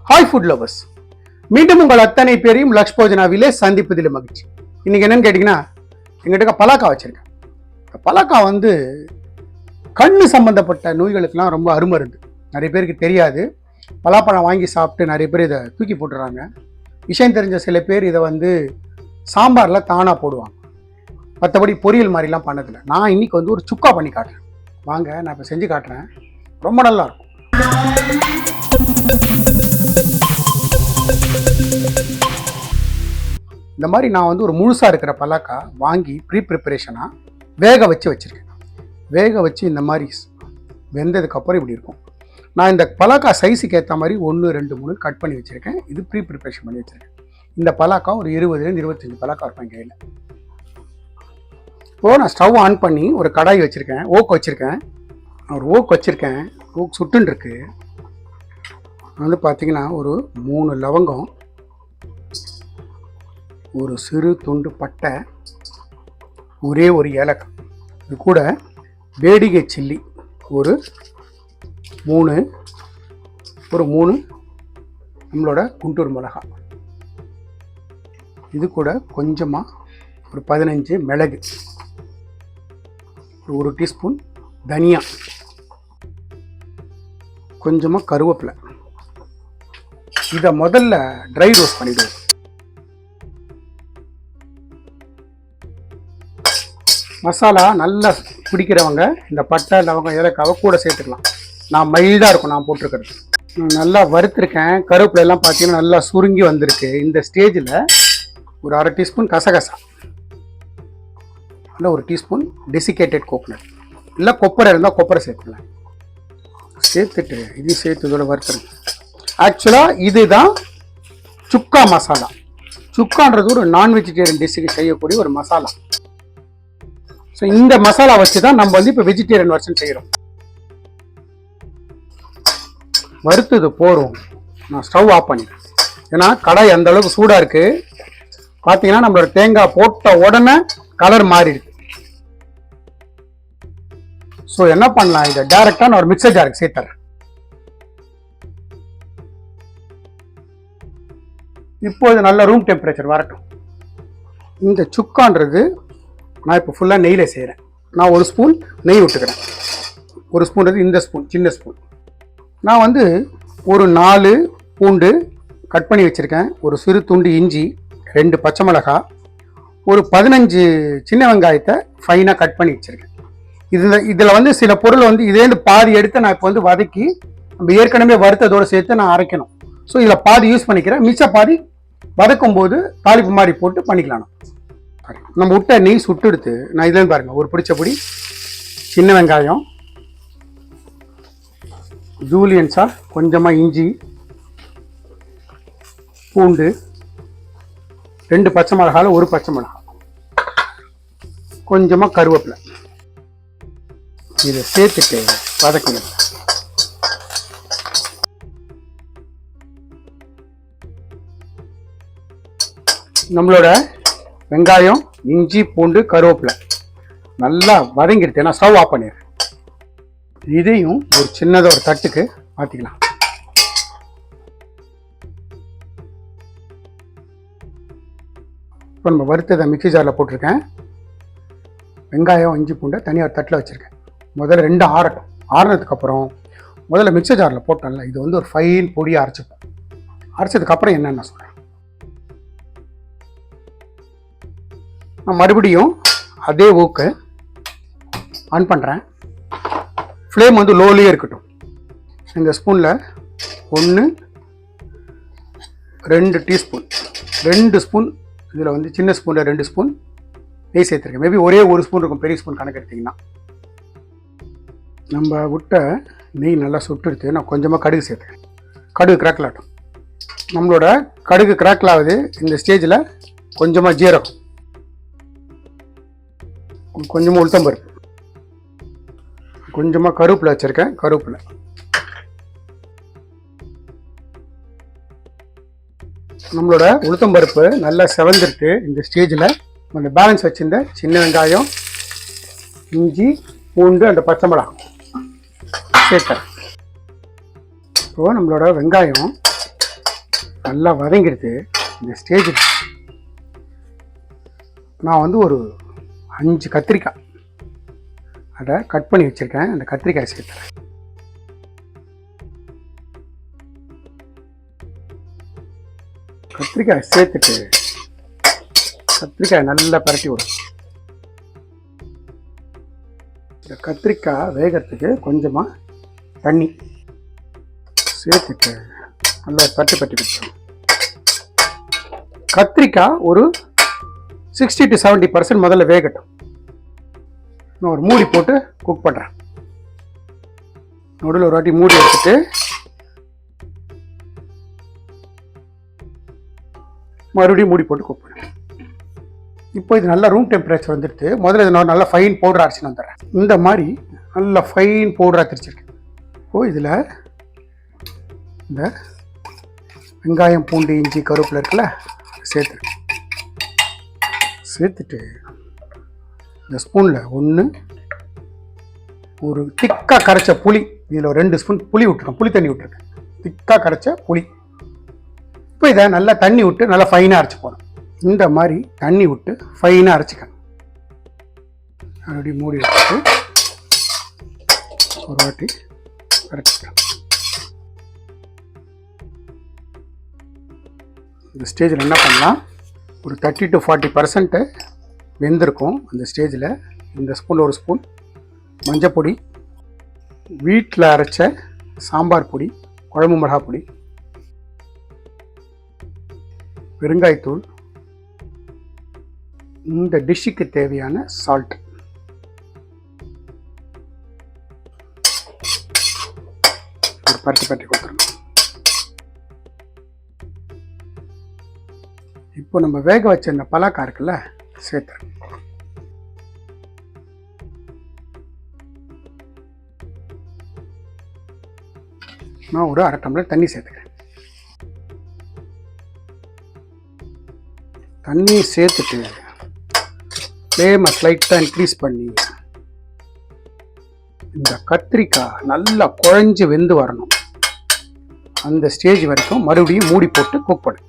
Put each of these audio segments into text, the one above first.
Hi food lovers, மீண்டும் உங்கள் அத்தனை பேரையும் லக்ஷ் போஜனாவிலே சந்திப்பதில் மகிழ்ச்சி. இன்னைக்கு என்னன்னு கேட்டிங்கன்னா, எங்கிட்ட பலாக்கா வச்சிருக்கேன். பலாக்கா கண்ணு சம்பந்தப்பட்ட நோய்களுக்கெல்லாம் ரொம்ப அருமருந்து. நிறைய பேருக்கு தெரியாது. பலாப்பழம் வாங்கி சாப்பிட்டு நிறைய பேர் இதை தூக்கி போட்டுறாங்க. விஷயம் தெரிஞ்ச சில பேர் இதை சாம்பாரில் தானாக போடுவாங்க. மற்றபடி பொரியல் மாதிரிலாம் பண்ணதில்லை. நான் இன்னைக்கு ஒரு சுக்கா பண்ணி காட்டுறேன். வாங்க, நான் இப்போ செஞ்சு காட்டுறேன். ரொம்ப நல்லா இருக்கும். இந்த மாதிரி நான் ஒரு முழுசாக இருக்கிற பலாக்கா வாங்கி ப்ரிப்பரேஷனாக வேக வச்சுருக்கேன். வேக வச்சு இந்த மாதிரி வெந்ததுக்கப்புறம் இப்படி இருக்கும். நான் இந்த பலாக்கா சைஸுக்கு ஏற்ற மாதிரி 1, 2, 3 கட் பண்ணி வச்சுருக்கேன். இது ப்ரிப்பரேஷன் பண்ணி வச்சுருக்கேன். இந்த பலாக்கா ஒரு 20 25 பலாக்கா இருப்பேன் கையில். இப்போது நான் ஸ்டவ் ஆன் பண்ணி ஒரு கடாய் வச்சுருக்கேன். ஓக் வச்சுருக்கேன். ஓக் சுட்டுருக்கு. பார்த்தீங்கன்னா ஒரு 3 லவங்கம், ஒரு சிறு துண்டு பட்டை, ஒரே ஒரு ஏலக்காய், இது கூட வேடிகை சில்லி ஒரு 3 நம்மளோட குண்டூர் மிளகாய், இது கூட கொஞ்சமாக ஒரு 15 மிளகு, ஒரு டீஸ்பூன் தனியா, கொஞ்சமாக கருவேப்பிலை. இதை முதல்ல ட்ரை ரோஸ்ட் பண்ணிவிடுவோம். மசாலா நல்லா பிடிக்கிறவங்க இந்த பட்டை லவங்கம் ஏலக்காவை கூட சேர்த்துக்கலாம். நான் மைல்டாக இருக்கும் நான் போட்டிருக்கிறது. நல்லா வறுத்துருக்கேன். கருவேப்பிலை எல்லாம் பார்த்தீங்கன்னா நல்லா சுருங்கி வந்திருக்கு. இந்த ஸ்டேஜில் ஒரு 1/2 டீஸ்பூன் கசகசா, இல்லை 1 டீஸ்பூன் டெசிகேட்டட் கோகனட், இல்லை கொப்பரை இருந்தால் கொப்பரை சேர்த்துக்கலாம். சேர்த்துட்டு இது சேர்த்து இதோட வறுத்துருங்க. ஆக்சுவலாக இதுதான் சுக்கா மசாலா. சுக்கான்றது ஒரு நான் வெஜிடேரியன் டிஷ்ஷுக்கு செய்யக்கூடிய ஒரு மசாலா. ஸோ இந்த மசாலா வச்சு தான் நம்ம இப்போ வெஜிடேரியன் வெர்ஷன் செய்கிறோம். வறுத்தது போகிறோம். நான் ஸ்டவ் ஆஃப் பண்ணிடுறேன். ஏன்னா கடாய் அந்த அளவுக்கு சூடாக இருக்குது. பார்த்தீங்கன்னா நம்மளோட தேங்காய் போட்ட உடனே கலர் மாறிடுது. ஸோ என்ன பண்ணலாம், இதை டைரெக்டாக நான் ஒரு மிக்சர் ஜாருக்கு சேர்த்துறேன். இப்போது நல்ல ரூம் டெம்பரேச்சர் வரட்டும். இந்த சுக்கான்றது நான் இப்போ ஃபுல்லாக நெய்யில் செய்கிறேன். நான் 1 ஸ்பூன் நெய் விட்டுக்கிறேன். 1 ஸ்பூன்றது இந்த ஸ்பூன், சின்ன ஸ்பூன். நான் ஒரு 4 பூண்டு கட் பண்ணி வச்சுருக்கேன், ஒரு சிறு துண்டு இஞ்சி, 2 பச்சை மிளகாய், ஒரு 15 சின்ன வெங்காயத்தை ஃபைனாக கட் பண்ணி வச்சுருக்கேன். இதில் சில பொருள் இதேந்து பாதி எடுத்து நான் இப்போ வதக்கி நம்ம ஏற்கனவே வறுத்ததோடு சேர்த்து நான் அரைக்கணும். ஸோ இதில் பாதி யூஸ் பண்ணிக்கிறேன், மிச்ச பாதி வதக்கும் போது தாளிப்பு மாதிரி போட்டு பண்ணிக்கலாம். நம்ம விட்ட நெய் சுட்டு எடுத்து நான் இதுலேருந்து பாருங்கள், ஒரு பிடிச்சபடி சின்ன வெங்காயம், ஜூலியன்ஸா கொஞ்சமாக இஞ்சி, பூண்டு, 2 பச்சை மிளகாயில் 1 பச்சை மிளகாய், கொஞ்சமாக கருவேப்பிலை, இதை சேர்த்துட்டு வதக்கணும். நம்மளோட வெங்காயம், இஞ்சி, பூண்டு, கருவேப்பிலை நல்லா வதங்கிடுது. நான் ஸ்டவ் ஆஃப் பண்ணிடுறேன். இதையும் ஒரு சின்னதாக ஒரு தட்டுக்கு மாற்றிக்கலாம். இப்போ நம்ம வறுத்ததை மிக்ஸி ஜாரில் போட்டிருக்கேன். வெங்காயம், இஞ்சி, பூண்டை தனியாக ஒரு தட்டில் வச்சுருக்கேன். முதல்ல 2 ஆறட்டும். ஆறுனதுக்கப்புறம் முதல்ல மிக்ஸி ஜாரில் போட்டோம்ல, இது ஒரு ஃபைன் பொடியாக அரைச்சிப்போம். அரைச்சதுக்கப்புறம் என்னென்ன சொல்கிறேன். நான் மறுபடியும் அதே ஊக்கு ஆன் பண்ணுறேன். ஃப்ளேம் லோலேயே இருக்கட்டும். இந்த ஸ்பூனில் 1, 2 டீஸ்பூன், 2 ஸ்பூன், இதில் சின்ன ஸ்பூனில் 2 ஸ்பூன் நெய் சேர்த்துருக்கேன். மேபி ஒரே 1 ஸ்பூன் இருக்கும் பெரிய ஸ்பூன் கணக்கு எடுத்திங்கன்னா. நம்ம விட்ட நெய் நல்லா சுட்டுடுத்து. நான் கொஞ்சமாக கடுகு சேர்த்துக்கிறேன். கடுகு கிராக்கில் ஆகட்டும். நம்மளோட கடுகு கிராக்கில் ஆகுது. இந்த ஸ்டேஜில் கொஞ்சமாக ஜீரகம், கொஞ்சமாக உளுத்தம்பருப்பு, கொஞ்சமாக கருவேப்பிலை வச்சுருக்கேன். கருவேப்பிலை, நம்மளோட உளுத்தம்பருப்பு நல்லா செவந்திருக்கு. இந்த ஸ்டேஜில் அந்த பேலன்ஸ் வச்சுருந்த சின்ன வெங்காயம், இஞ்சி, பூண்டு, அந்த பச்சை மிளகாய் சேர்த்தேன். இப்போது நம்மளோட வெங்காயம் நல்லா வதங்கிடுது. இந்த ஸ்டேஜில் நான் வந்து ஒரு 5 கத்திரிக்காய் அதை கட் பண்ணி வச்சுருக்கேன். அந்த கத்திரிக்காய் சேர்த்துறேன். கத்திரிக்காய் சேர்த்துட்டு கத்திரிக்காய் நல்லா பரட்டி விடும். இந்த கத்திரிக்காய் வேகிறதுக்கு கொஞ்சமாக தண்ணி சேர்த்துட்டு நல்லா பட்டி வச்சோம். கத்திரிக்காய் ஒரு 60 to 70% முதல்ல வேகட்டும். நான் ஒரு மூடி போட்டு குக் பண்ணுறேன். நடுவில் ஒரு வாட்டி மூடி எடுத்துட்டு மறுபடியும் மூடி போட்டு குக் பண்ணுறேன். இப்போ இது நல்லா ரூம் டெம்பரேச்சர் வந்துடுது. முதல்ல இதை நான் நல்லா ஃபைன் பவுடர் அரைச்சின்னு வந்துடுறேன். இந்த மாதிரி நல்லா ஃபைன் பவுடராக திரிச்சிருக்கேன். இப்போ இதில் இந்த வெங்காயம், பூண்டு, இஞ்சி, கருவேப்பிலை இருக்குல்ல, சேர்த்துட்டு இந்த ஸ்பூனில் ஒரு திக்காக கரைச்ச புளி, இதில் ஒரு 2 ஸ்பூன் புளி விட்டுருக்கேன். புளி தண்ணி விட்டுருக்கேன், திக்காக கரைச்ச புளி. இப்போ இதை நல்லா தண்ணி விட்டு நல்லா ஃபைனாக அரைச்சி போகிறேன். இந்த மாதிரி தண்ணி விட்டு ஃபைனாக அரைச்சிக்கேன். மறுபடியும் மூடி வச்சுட்டு ஒரு வாட்டி அரைச்சிக்கிறேன். இந்த ஸ்டேஜில் என்ன பண்ணலாம், ஒரு 30 to 40% வெந்திருக்கும். அந்த ஸ்டேஜில் இந்த ஸ்பூனில் ஒரு ஸ்பூன் மஞ்சப்பொடி, வீட்டில் அரைச்ச சாம்பார் பொடி, குழம்பு மிளகா பொடி, பெருங்காயத்தூள், இந்த டிஷ்ஷுக்கு தேவையான சால்ட், ஒரு பரட்டி கொடுத்துருங்க. இப்போ நம்ம வேக வச்ச இந்த பலாக்காய் இருக்குல்ல, சேர்த்துறேன். நான் ஒரு 1/2 டம்ளர் தண்ணி சேர்த்துக்கிறேன். தண்ணி சேர்த்துட்டு ஃப்ளேமை ஸ்லைட்டாக இன்க்ரீஸ் பண்ணி இந்த கத்திரிக்காய் நல்லா குழஞ்சி வெந்து வரணும். அந்த ஸ்டேஜ் வரைக்கும் மறுபடியும் மூடி போட்டு குக் பண்ணு.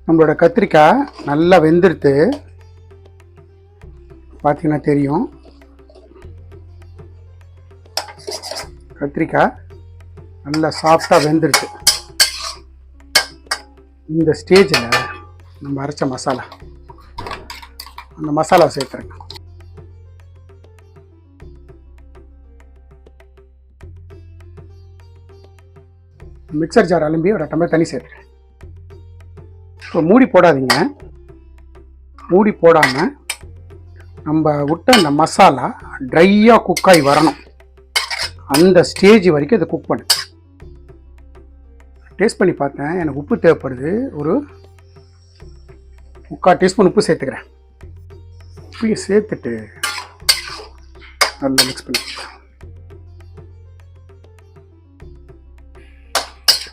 நம்மளோட கத்திரிக்காய் நல்லா வெந்துடுத்து பார்த்தீங்கன்னா தெரியும். கத்திரிக்காய் நல்லா சாஃப்டாக வெந்துடுச்சு. இந்த ஸ்டேஜில் நம்ம அரைச்ச மசாலா, அந்த மசாலா சேர்த்துறேங்க. மிக்சர் ஜார் அலம்பி ஒரு டம்ளர் தண்ணி சேர்த்துறேன். இப்போ மூடி போடாதீங்க. மூடி போடாமல் நம்ம விட்ட அந்த மசாலா ட்ரையாக குக்காகி வரணும். அந்த ஸ்டேஜ் வரைக்கும் இதை குக் பண்ணு. டேஸ்ட் பண்ணி பார்த்தேன், எனக்கு உப்பு தேவைப்படுது. ஒரு 3/4 டீஸ்பூன் உப்பு சேர்த்துக்கிறேன். உப்பையும் சேர்த்துட்டு நல்லா மிக்ஸ் பண்ணி.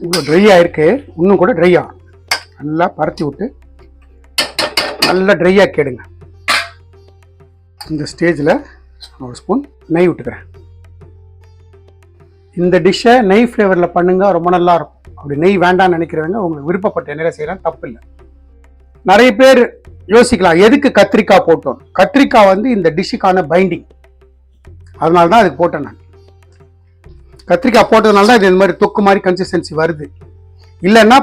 இவ்வளோ ட்ரையாக இருக்குது, இன்னும் கூட ட்ரையாக நல்லா பரத்தி விட்டு நல்லா ட்ரையாக கேடுங்க. இந்த ஸ்டேஜில் ஒரு ஸ்பூன் நெய் விட்டுக்கிறேன். இந்த டிஷ்ஷை நெய் ஃப்ளேவரில் பண்ணுங்க, ரொம்ப நல்லா இருக்கும். அப்படி நெய் வேண்டாம்னு நினைக்கிறவங்க உங்களுக்கு விருப்பப்பட்ட எண்ணெயில் செய்யலாம், தப்பு இல்லை. நிறைய பேர் யோசிக்கலாம், எதுக்கு கத்திரிக்காய் போட்டோம். கத்திரிக்காய் வந்து இந்த டிஷ்ஷுக்கான பைண்டிங், அதனால தான் அதுக்கு போட்டேன் நான். கத்திரிக்காய் போட்டதுனால தான் இது இந்த மாதிரி தொக்கு மாதிரி கன்சிஸ்டன்சி வருது. இல்லைன்னா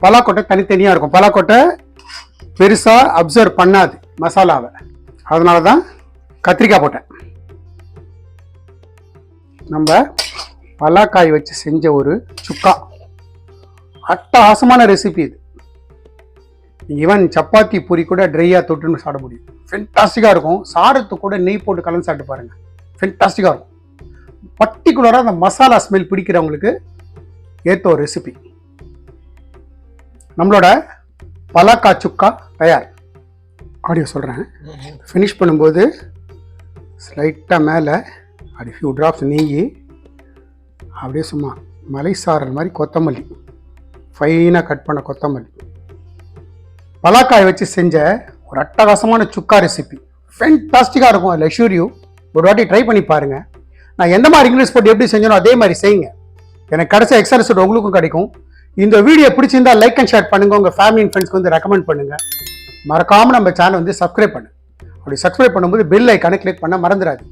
பலாக்கொட்டை தனித்தனியாக இருக்கும். பலாக்கொட்டை பெருசாக அப்சர்வ் பண்ணாது மசாலாவை, அதனால தான் கத்திரிக்காய் போட்டேன். நம்ம பலாக்காய் வச்சு செஞ்ச ஒரு சுக்கா, அட்டகாசமான ரெசிபி இது. ஈவன் சப்பாத்தி பூரி கூட ட்ரையாக தொட்டுன்னு சாப்பிட முடியும். ஃபென்டாஸ்டிக்காக இருக்கும். சாரத்து கூட நெய் போட்டு கலந்து சாப்பிட்டு பாருங்கள், ஃபென்டாஸ்டிக்காக இருக்கும். பர்டிகுலராக அந்த மசாலா ஸ்மெல் பிடிக்கிறவங்களுக்கு ஏற்ற ஒரு ரெசிபி. நம்மளோட பலாக்காய் சுக்கா தயார். ஆடியோ சொல்கிறேன். ஃபினிஷ் பண்ணும்போது ஸ்லைட்டாக மேலே அப்படி ஃபியூ ட்ராப்ஸ் நெய், அப்படியே சும்மா மலை சாரல் மாதிரி கொத்தமல்லி, ஃபைனாக கட் பண்ண கொத்தமல்லி. பலாக்காய் வச்சு செஞ்ச ஒரு அட்டகாசமான சுக்கா ரெசிபி ஃபென்டாஸ்டிக்காக இருக்கும். அதில் அஷ்யூர் யூ ஒரு வாட்டி ட்ரை பண்ணி பாருங்கள். நான் எந்த மாதிரி இங்கிலீஷ் போட்டு எப்படி செஞ்சனோ அதே மாதிரி செய்யுங்க. எனக்கு கிடைச்ச எக்ஸ்ட்ரா ரிசல்ட் உங்களுக்கும் கிடைக்கும். இந்த வீடியோ பிடிச்சிருந்தா லைக் அண்ட் ஷேர் பண்ணுங்கள். உங்கள் ஃபேமிலி அண்ட் ஃப்ரெண்ட்ஸ்க்கு வந்து ரெக்கமெண்ட் பண்ணுங்கள். மறக்காமல் நம்ம சேனல் வந்து சப்ஸ்கிரைப் பண்ணுங்கள். அப்படி சப்ஸ்கிரைப் பண்ணும்போது பெல் ஐக்கானை கிளிக் பண்ண மறந்துடாது.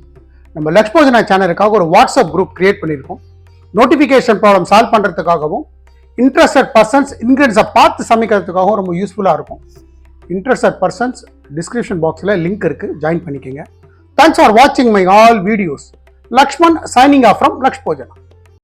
நம்ம லக்ஷ்போஜனா சேனலுக்காக ஒரு வாட்ஸ்அப் குரூப் கிரியேட் பண்ணியிருக்கோம். நோட்டிஃபிகேஷன் ப்ராப்ளம் சால்வ் பண்ணுறதுக்காகவும் இன்ட்ரெஸ்டட் பர்சன்ஸ் இன்க்ரீடியன்ஸை பார்த்து சமைக்கிறதுக்காகவும் ரொம்ப யூஸ்ஃபுல்லாக இருக்கும். இன்ட்ரெஸ்டட் பர்சன்ஸ் டிஸ்கிரிப்ஷன் பாக்ஸில் லிங்க் இருக்குது, ஜாயின் பண்ணிக்கோங்க. தேங்க்ஸ் ஃபார் வாட்சிங் my all videos. Lakshman signing off from Lakshpojana.